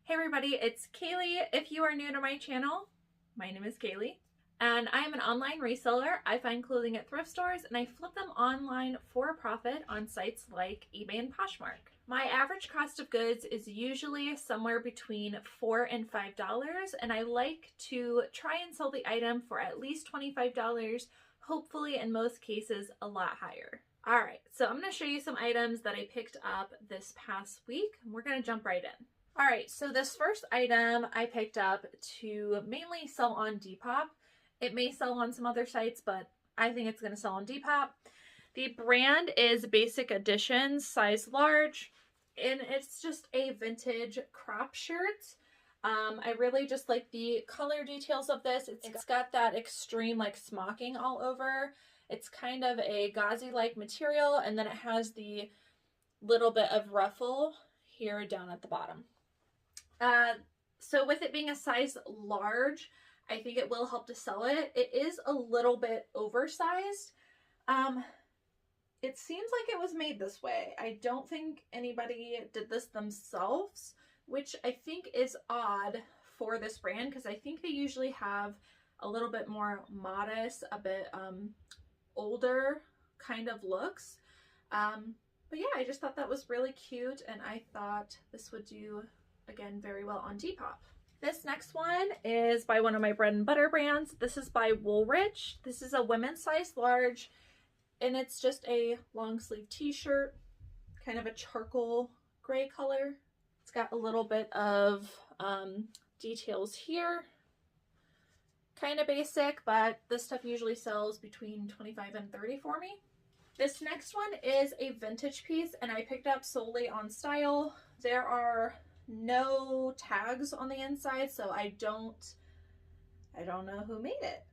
Hey everybody, it's Cayley. If you are new to my channel, my name is Cayley, and I am an online reseller. I find clothing at thrift stores and I flip them online for a profit on sites like eBay and Poshmark. My average cost of goods is usually somewhere between $4 and $5, and I like to try and sell the item for at least $25, hopefully in most cases a lot higher. All right, so I'm going to show you some items that I picked up this past week, and we're going to jump right in. All right, so this first item I picked up to mainly sell on Depop. It may sell on some other sites, but I think it's going to sell on Depop. The brand is Basic Editions, size large, and it's just a vintage crop shirt. I really just like the color details of this. It's got that extreme like smocking all over. It's kind of a gauzy-like material, and then it has the little bit of ruffle here down at the bottom. So with it being a size large, I think it will help to sell it. It is a little bit oversized. It seems like it was made this way. I don't think anybody did this themselves, which I think is odd for this brand because I think they usually have a little bit more modest, a bit older kind of looks. But yeah, I just thought that was really cute, and I thought this would do, again, very well on Depop. This next one is by one of my bread and butter brands. This is by Woolrich. This is a women's size large, and it's just a long sleeve t-shirt, kind of a charcoal gray color. It's got a little bit of details here. Kind of basic, but this stuff usually sells between 25 and 30 for me. This next one is a vintage piece, and I picked up solely on style. There are no tags on the inside, so I don't know who made it.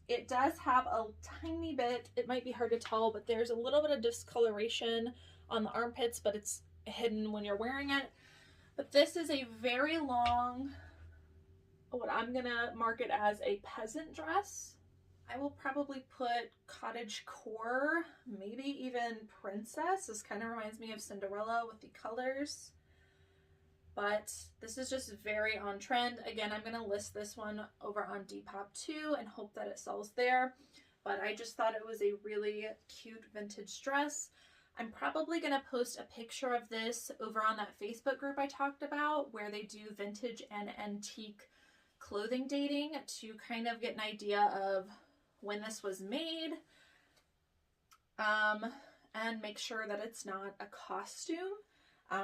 It does have a tiny bit, it might be hard to tell, but there's a little bit of discoloration on the armpits, but it's hidden when you're wearing it. But this is a very long, what I'm gonna mark it as a peasant dress. I will probably put Cottagecore, maybe even princess. This kind of reminds me of Cinderella with the colors. But this is just very on trend. Again, I'm going to list this one over on Depop too and hope that it sells there. But I just thought it was a really cute vintage dress. I'm probably going to post a picture of this over on that Facebook group I talked about where they do vintage and antique clothing dating to kind of get an idea of when this was made, and make sure that it's not a costume,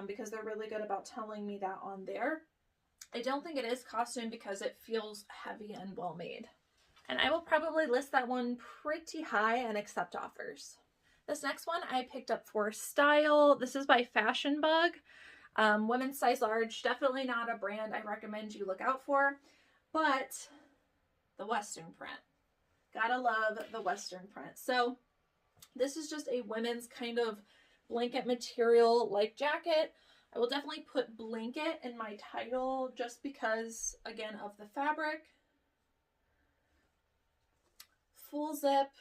because they're really good about telling me that on there. I don't think it is costume because it feels heavy and well made. And I will probably list that one pretty high and accept offers. This next one I picked up for style. This is by Fashion Bug. Women's size large, definitely not a brand I recommend you look out for, but the Western print. Gotta love the Western print. So this is just a women's kind of blanket material like jacket. I will definitely put blanket in my title just because, again, of the fabric. Full zip.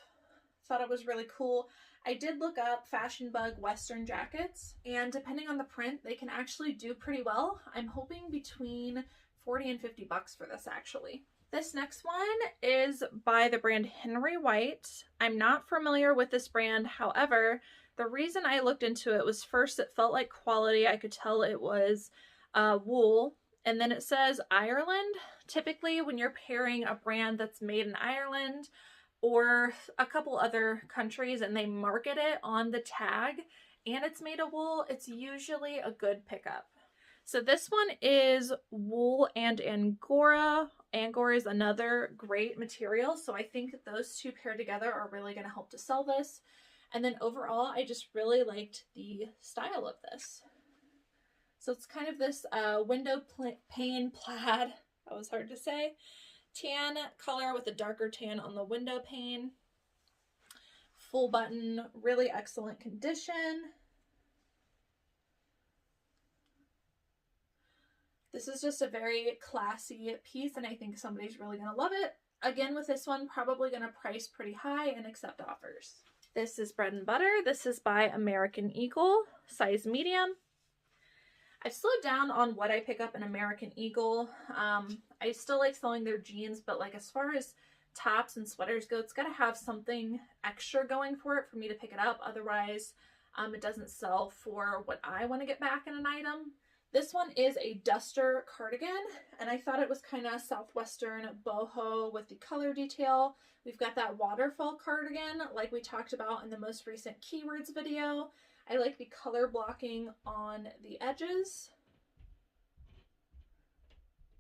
Thought it was really cool. I did look up Fashion Bug Western jackets, and depending on the print, they can actually do pretty well. I'm hoping between 40 and 50 bucks for this actually. This next one is by the brand Henri White. I'm not familiar with this brand. However, the reason I looked into it was first it felt like quality. I could tell it was wool. And then it says Ireland. Typically when you're pairing a brand that's made in Ireland or a couple other countries and they market it on the tag and it's made of wool, it's usually a good pickup. So this one is wool and Angora. Angora is another great material, so I think those two paired together are really going to help to sell this. And then overall, I just really liked the style of this. So it's kind of this window pane plaid, that was hard to say, tan color with a darker tan on the window pane. Full button, really excellent condition. This is just a very classy piece, and I think somebody's really going to love it. Again, with this one, probably going to price pretty high and accept offers. This is bread and butter. This is by American Eagle, size medium. I've slowed down on what I pick up in American Eagle. I still like selling their jeans, but like as far as tops and sweaters go, it's got to have something extra going for it for me to pick it up. Otherwise, it doesn't sell for what I want to get back in an item. This one is a duster cardigan, and I thought it was kind of southwestern boho with the color detail. We've got that waterfall cardigan like we talked about in the most recent keywords video. I like the color blocking on the edges.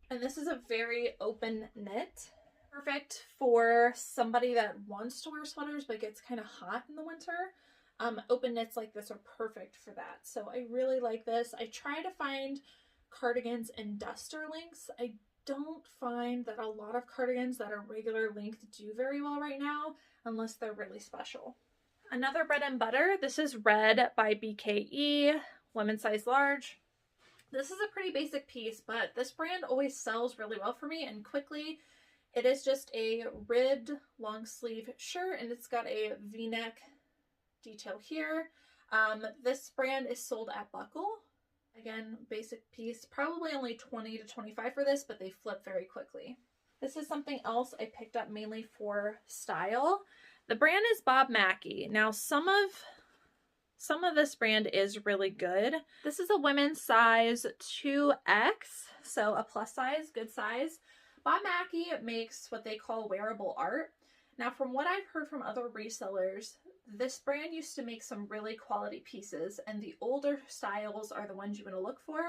And this is a very open knit. Perfect for somebody that wants to wear sweaters but gets kind of hot in the winter. Open knits like this are perfect for that. So I really like this. I try to find cardigans in duster lengths. I don't find that a lot of cardigans that are regular length do very well right now unless they're really special. Another bread and butter. This is Red by BKE, women's size large. This is a pretty basic piece, but this brand always sells really well for me and quickly. It is just a ribbed long sleeve shirt, and it's got a V-neck detail here. This brand is sold at Buckle. Again, basic piece, probably only 20 to 25 for this, but they flip very quickly. This is something else I picked up mainly for style. The brand is Bob Mackie. Now some of this brand is really good. This is a women's size 2X, so a plus size, good size. Bob Mackie makes what they call wearable art. Now from what I've heard from other resellers, this brand used to make some really quality pieces, and the older styles are the ones you want to look for.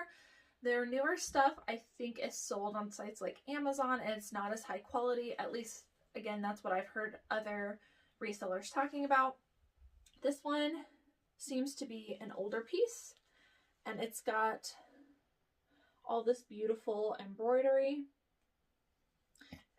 Their newer stuff I think is sold on sites like Amazon, and it's not as high quality. At least, again, that's what I've heard other resellers talking about. This one seems to be an older piece, and it's got all this beautiful embroidery,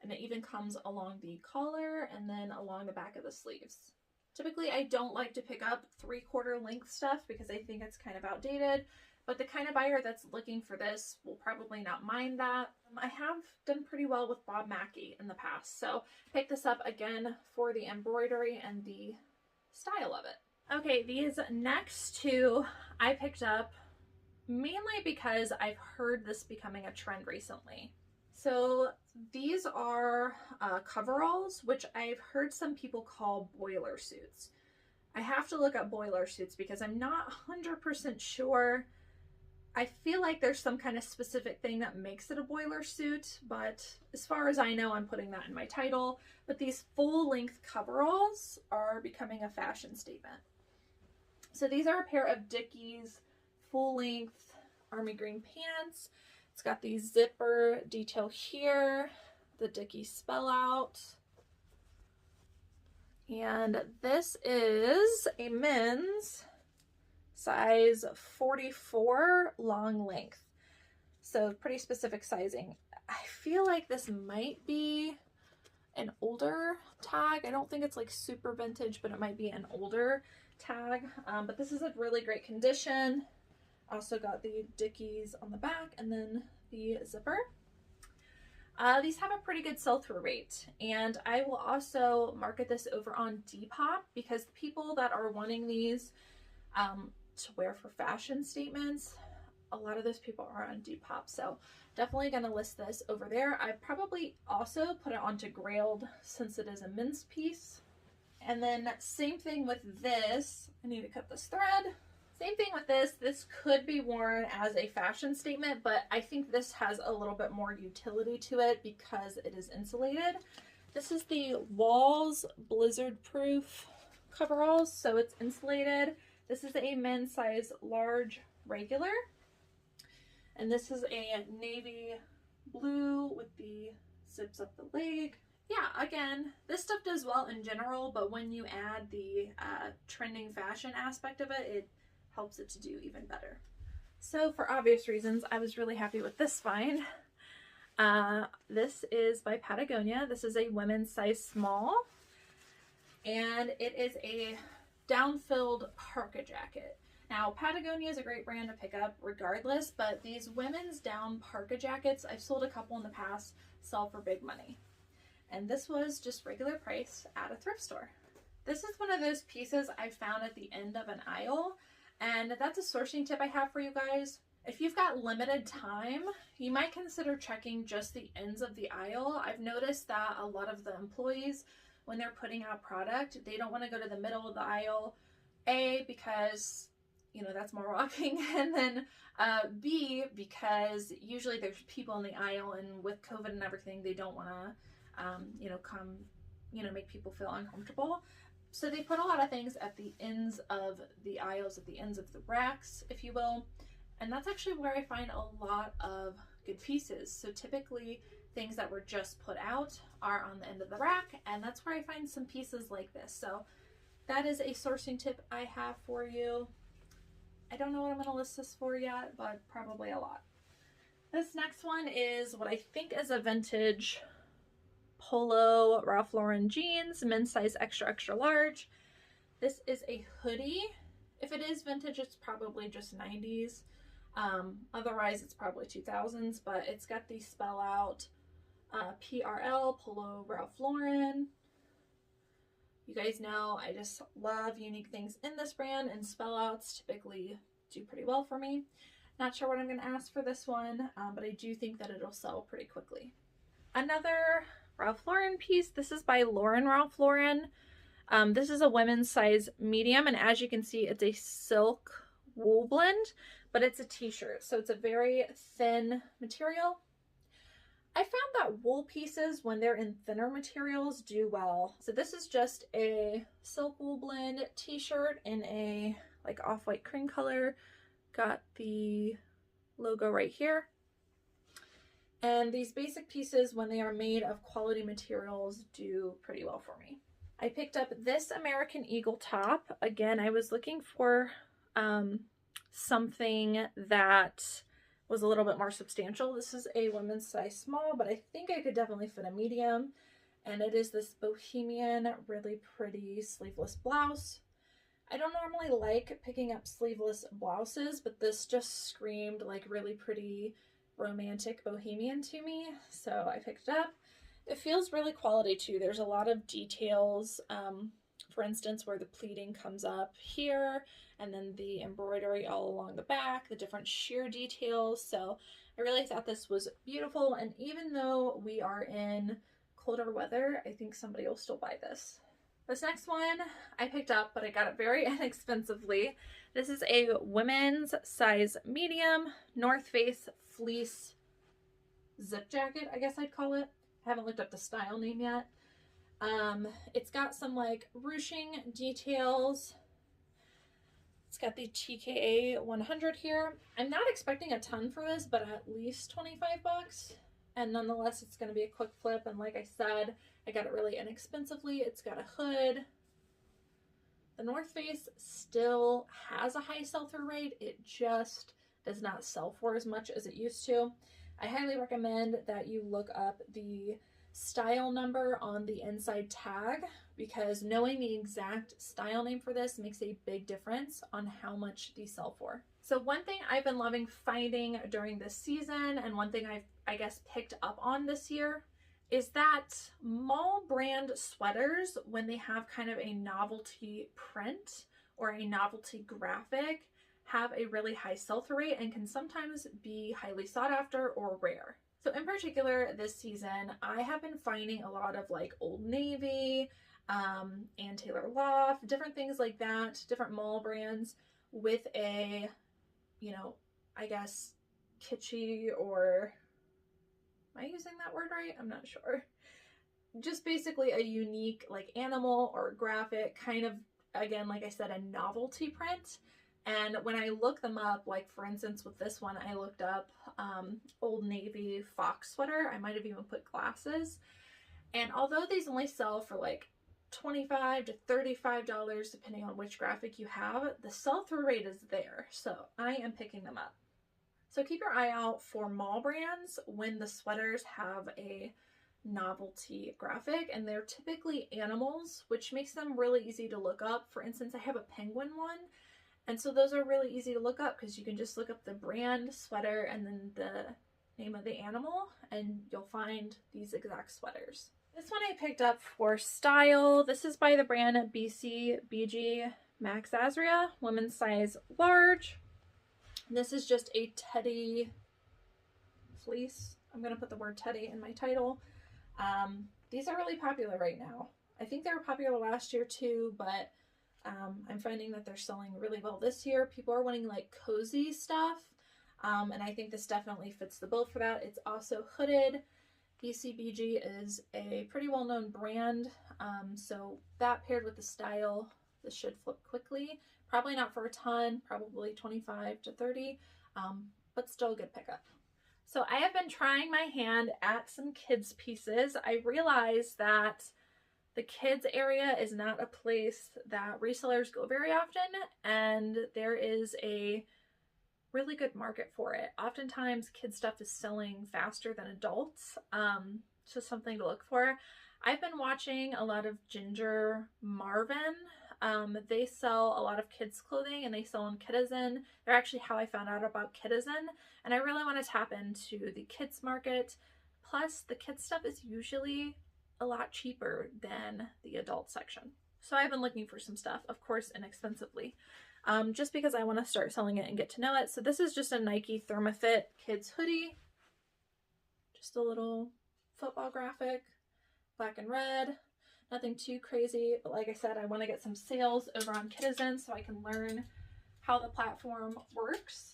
and it even comes along the collar and then along the back of the sleeves. Typically, I don't like to pick up 3/4 length stuff because I think it's kind of outdated, but the kind of buyer that's looking for this will probably not mind that. I have done pretty well with Bob Mackie in the past, so pick this up again for the embroidery and the style of it. Okay, these next two I picked up mainly because I've heard this becoming a trend recently. So these are coveralls, which I've heard some people call boiler suits. I have to look up boiler suits because I'm not 100% sure. I feel like there's some kind of specific thing that makes it a boiler suit, but as far as I know, I'm putting that in my title. But these full-length coveralls are becoming a fashion statement. So these are a pair of Dickies full-length army green pants. It's got the zipper detail here, the Dickies spell out. And this is a men's size 44 long length. So pretty specific sizing. I feel like this might be an older tag. I don't think it's like super vintage, but it might be an older tag. But this is a really great condition. Also got the Dickies on the back and then the zipper. These have a pretty good sell-through rate, and I will also market this over on Depop because the people that are wanting these to wear for fashion statements, a lot of those people are on Depop, so definitely going to list this over there. I probably also put it onto Grailed since it is a men's piece. And then same thing with this. I need to cut this thread. Same thing with this. This could be worn as a fashion statement, but I think this has a little bit more utility to it because it is insulated. This is the Walls Blizzard Proof coveralls, so it's insulated. This is a men's size large regular. And this is a navy blue with the zips up the leg. Yeah, again, this stuff does well in general, but when you add the trending fashion aspect of it, it helps it to do even better. So for obvious reasons, I was really happy with this find. This is by Patagonia. This is a women's size small, and it is a down-filled parka jacket. Now, Patagonia is a great brand to pick up regardless, but these women's down parka jackets, I've sold a couple in the past, sell for big money. And this was just regular price at a thrift store. This is one of those pieces I found at the end of an aisle, and that's a sourcing tip I have for you guys. If you've got limited time, you might consider checking just the ends of the aisle. I've noticed that a lot of the employees, when they're putting out product, they don't want to go to the middle of the aisle, A, because, you know, that's more walking, and then B, because usually there's people in the aisle, and with COVID and everything, they don't want to, you know, come, you know, make people feel uncomfortable. So they put a lot of things at the ends of the aisles, at the ends of the racks, if you will. And that's actually where I find a lot of good pieces. So typically things that were just put out are on the end of the rack, and that's where I find some pieces like this. So that is a sourcing tip I have for you. I don't know what I'm going to list this for yet, but probably a lot. This next one is what I think is a vintage Polo Ralph Lauren jeans, men's size extra, extra large. This is a hoodie. If it is vintage, it's probably just 90s. Otherwise, it's probably 2000s, but it's got the spell out PRL, Polo Ralph Lauren. You guys know I just love unique things in this brand, and spell outs typically do pretty well for me. Not sure what I'm going to ask for this one, but I do think that it'll sell pretty quickly. Another Ralph Lauren piece. This is by Lauren Ralph Lauren. This is a women's size medium, and as you can see, it's a silk wool blend, but it's a t-shirt, so it's a very thin material. I found that wool pieces, when they're in thinner materials, do well. So this is just a silk wool blend t-shirt in a like off-white cream color. Got the logo right here. And these basic pieces, when they are made of quality materials, do pretty well for me. I picked up this American Eagle top. Again, I was looking for something that was a little bit more substantial. This is a women's size small, but I think I could definitely fit a medium. And it is this bohemian, really pretty sleeveless blouse. I don't normally like picking up sleeveless blouses, but this just screamed like really pretty romantic bohemian to me, so I picked it up. It feels really quality too. There's a lot of details, for instance, where the pleating comes up here, and then the embroidery all along the back, the different sheer details. So I really thought this was beautiful, and even though we are in colder weather, I think somebody will still buy this. This next one I picked up, but I got it very inexpensively. This is a women's size medium North Face fleece zip jacket, I guess I'd call it. I haven't looked up the style name yet. It's got some like ruching details. It's got the TKA 100 here. I'm not expecting a ton for this, but at least 25 bucks. And nonetheless, it's going to be a quick flip. And like I said, I got it really inexpensively. It's got a hood. The North Face still has a high sell-through rate. It just does not sell for as much as it used to. I highly recommend that you look up the style number on the inside tag, because knowing the exact style name for this makes a big difference on how much these sell for. So one thing I've been loving finding during this season, and one thing I've, I guess, picked up on this year, is that mall brand sweaters, when they have kind of a novelty print or a novelty graphic, have a really high sell-through rate and can sometimes be highly sought after or rare. So in particular this season, I have been finding a lot of like Old Navy, and Taylor Loft, different things like that, different mall brands with a, you know, I guess kitschy, or am I using that word right? I'm not sure. Just basically a unique like animal or graphic, kind of, again, like I said, a novelty print. And when I look them up, like for instance with this one, I looked up Old Navy fox sweater. I might have even put glasses. And although these only sell for like $25 to $35 depending on which graphic you have, the sell-through rate is there. So I am picking them up. So keep your eye out for mall brands when the sweaters have a novelty graphic, and they're typically animals, which makes them really easy to look up. For instance, I have a penguin one, and so those are really easy to look up because you can just look up the brand, sweater, and then the name of the animal, and you'll find these exact sweaters. This one I picked up for style. This is by the brand BCBGMaxazria, women's size large. This is just a teddy fleece. I'm going to put the word teddy in my title. These are really popular right now. I think they were popular last year too, but I'm finding that they're selling really well this year. People are wanting like cozy stuff, and I think this definitely fits the bill for that. It's also hooded. BCBG is a pretty well-known brand, so that paired with the style, this should flip quickly. Probably not for a ton, probably 25 to 30, but still a good pickup. So I have been trying my hand at some kids pieces. I realized that the kids area is not a place that resellers go very often, and there is a really good market for it. Oftentimes kids stuff is selling faster than adults. It's just something to look for. I've been watching a lot of Ginger Marvin. They sell a lot of kids clothing, and they sell on Kidizen. They're actually how I found out about Kidizen, and I really want to tap into the kids market. Plus the kids stuff is usually a lot cheaper than the adult section. So I've been looking for some stuff, of course inexpensively, just because I want to start selling it and get to know it. So this is just a Nike Thermofit kids hoodie, just a little football graphic, black and red. Nothing too crazy, but like I said, I want to get some sales over on Kidizen so I can learn how the platform works.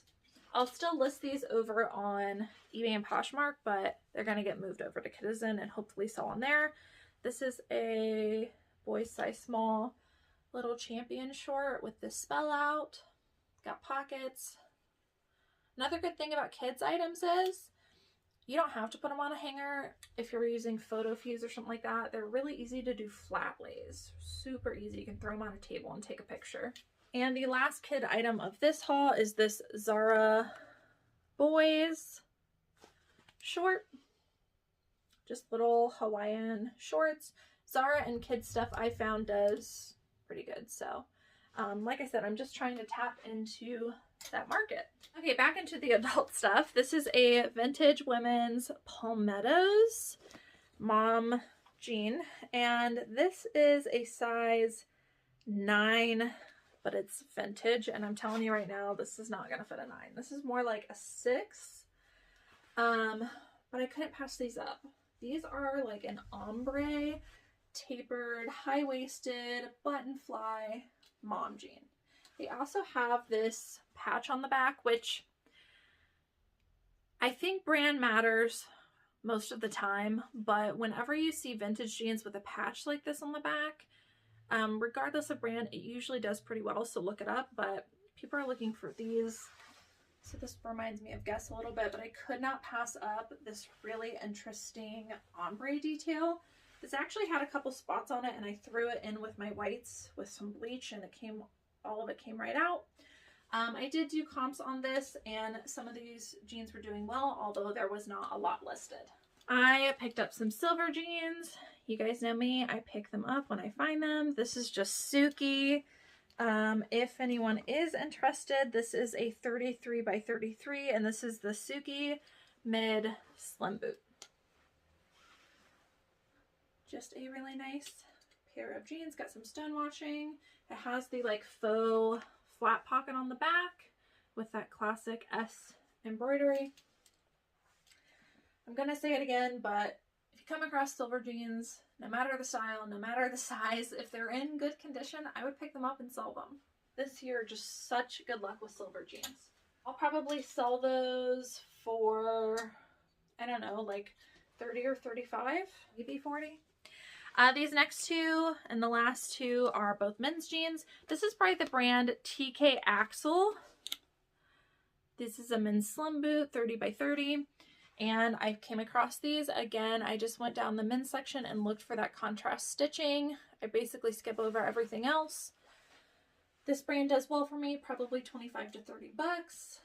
I'll still list these over on eBay and Poshmark, but they're going to get moved over to Kidizen and hopefully sell on there. This is a boys size small little champion short with this spell out. Got pockets. Another good thing about kids items is you don't have to put them on a hanger if you're using photo fuse or something like that. They're really easy to do flat lays. Super easy. You can throw them on a table and take a picture. And the last kid item of this haul is this Zara boys short. Just little Hawaiian shorts. Zara and kids stuff I found does pretty good. So like I said, I'm just trying to tap into that market. Okay, back into the adult stuff. This is a vintage women's Palmettos mom jean, and this is a size 9, but it's vintage, and I'm telling you right now, this is not gonna fit a 9. This is more like a 6, but I couldn't pass these up. These are like an ombre, tapered, high-waisted, button fly mom jean. They also have this patch on the back, which I think brand matters most of the time, but whenever you see vintage jeans with a patch like this on the back, regardless of brand, it usually does pretty well, so look it up. But people are looking for these. So this reminds me of Guess a little bit, but I could not pass up this really interesting ombre detail. This actually had a couple spots on it, and I threw it in with my whites with some bleach, and all of it came right out. I did do comps on this, and some of these jeans were doing well, although there was not a lot listed. I picked up some silver jeans. You guys know me, I pick them up when I find them. This is just Suki. If anyone is interested, this is a 33 by 33, and this is the Suki mid slim boot. Just a really nice pair of jeans. Got some stonewashing. It has the like faux flat pocket on the back with that classic S embroidery. I'm gonna say it again, but if you come across silver jeans, no matter the style, no matter the size, if they're in good condition, I would pick them up and sell them. This year, just such good luck with silver jeans. I'll probably sell those for, I don't know, like 30 or 35, maybe 40. These next two and the last two are both men's jeans. This is by the brand TK Axel. This is a men's slim boot, 30 by 30. And I came across these. Again, I just went down the men's section and looked for that contrast stitching. I basically skip over everything else. This brand does well for me, probably 25 to 30 bucks.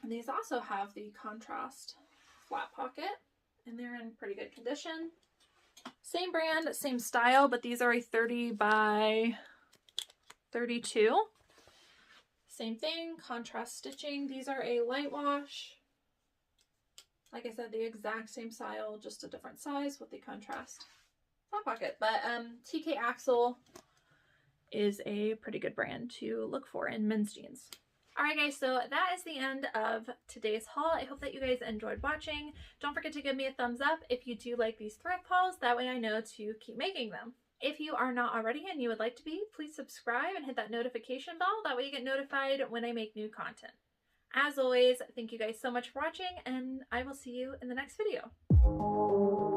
And these also have the contrast flat pocket, and they're in pretty good condition. Same brand, same style, but these are a 30 by 32. Same thing, contrast stitching. These are a light wash. Like I said, the exact same style, just a different size with the contrast flat pocket. But TK Axel is a pretty good brand to look for in men's jeans. Alright guys, so that is the end of today's haul. I hope that you guys enjoyed watching. Don't forget to give me a thumbs up if you do like these thrift hauls. That way I know to keep making them. If you are not already and you would like to be, please subscribe and hit that notification bell. That way you get notified when I make new content. As always, thank you guys so much for watching, and I will see you in the next video.